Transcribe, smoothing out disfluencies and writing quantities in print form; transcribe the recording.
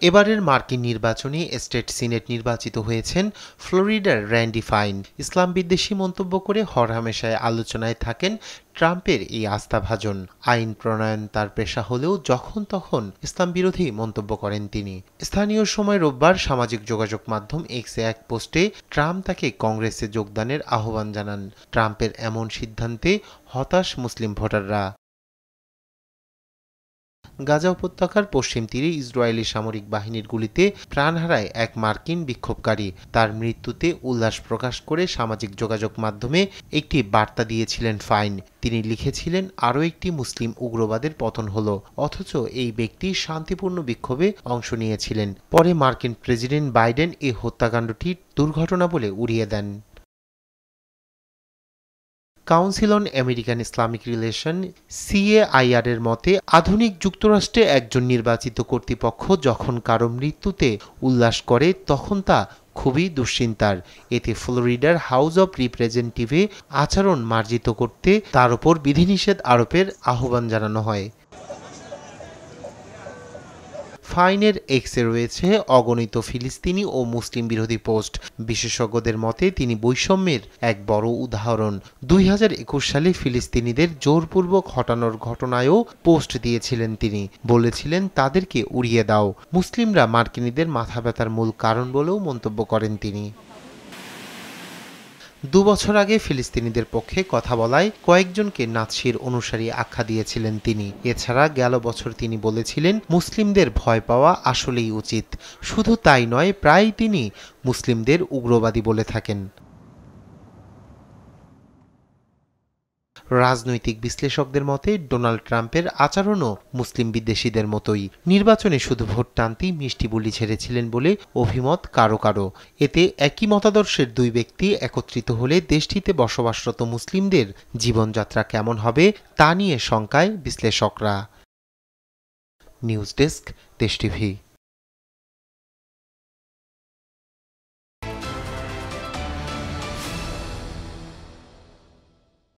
এবারের মার্কিন নির্বাচনে স্টেট সিনেট নির্বাচিত হয়েছেন ফ্লোরিডার র্যান্ডি ফাইন। ইসলাম বিদ্বেষী মন্তব্য করে হরহামেশায় আলোচনায় থাকেন ট্রাম্পের এই আস্থাভাজন। আইন প্রণয়ন তার পেশা হলেও যখন তখন ইসলাম বিরোধী মন্তব্য করেন তিনি। স্থানীয় সময় রোববার সামাজিক যোগাযোগ মাধ্যম এক্সে এক পোস্টে ট্রাম্প তাকে কংগ্রেসে যোগদানের আহ্বান জানান। ট্রাম্পের এমন সিদ্ধান্তে হতাশ মুসলিম ভোটাররা। গাজা উপত্যকার পশ্চিম তীরে ইসরায়েলি সামরিক বাহিনীর গুলিতে প্রাণ হারায় এক মার্কিন বিক্ষোভকারী। তার মৃত্যুতে উল্লাস প্রকাশ করে সামাজিক যোগাযোগ মাধ্যমে একটি বার্তা দিয়েছিলেন ফাইন। তিনি লিখেছিলেন, আরও একটি মুসলিম উগ্রবাদের পতন হলো, অথচ এই ব্যক্তি শান্তিপূর্ণ বিক্ষোভে অংশ নিয়েছিলেন। পরে মার্কিন প্রেসিডেন্ট বাইডেন এই হত্যাকাণ্ডটি দুর্ঘটনা বলে উড়িয়ে দেন। Council on American Islamic Relation (CAIR) এর মতে, আধুনিক যুক্তরাষ্ট্রে একজন নির্বাচিত কর্তৃপক্ষ যখন কারো মৃত্যুতে উল্লাস করে তখন তা খুবই দুশ্চিন্তার। এতে ফ্লোরিডার হাউস অব রিপ্রেজেন্টেটিভে আচরণ মার্জিত করতে তার উপর বিধিনিষেধ আরোপের আহ্বান জানানো হয়। ফাইনের এক্সে রয়েছে অগণিত ফিলিস্তিনি ও মুসলিম বিরোধী পোস্ট। বিশেষজ্ঞদের মতে তিনি বৈষম্যের এক বড় উদাহরণ। 2021 সালে ফিলিস্তিনিদের জোরপূর্বক হটানোর ঘটনায়ও পোস্ট দিয়েছিলেন তিনি। বলেছিলেন, তাদেরকে উড়িয়ে দাও। মুসলিমরা মার্কিনীদের মাথা ব্যথার মূল কারণ বলেও মন্তব্য করেন তিনি। 2 বছর আগে ফিলিস্তিনিদের পক্ষে কথা বলায় কয়েকজনকে নাৎসির অনুসারী আখ্যা দিয়েছিলেন তিনি। এছাড়া গেল বছর তিনি বলেছিলেন, মুসলিমদের ভয় পাওয়া আসলেই উচিত। শুধু তাই নয়, প্রায়ই তিনি মুসলিমদের উগ্রবাদী বলে থাকেন। রাজনৈতিক বিশ্লেষকদের মতে ডোনাল্ড ট্রাম্পের আচরণও মুসলিম বিদ্বেষীদের মতোই। নির্বাচনে শুধু ভোট টানতেই মিষ্টি বুলি ছেড়েছিলেন বলে অভিমত কারো কারো। এতে একই মতাদর্শের দুই ব্যক্তি একত্রিত হলে দেশটিতে বসবাসরত মুসলিমদের জীবনযাত্রা কেমন হবে তা নিয়ে শঙ্কায় বিশ্লেষকরা। নিউজ ডেস্ক, দেশ টিভি।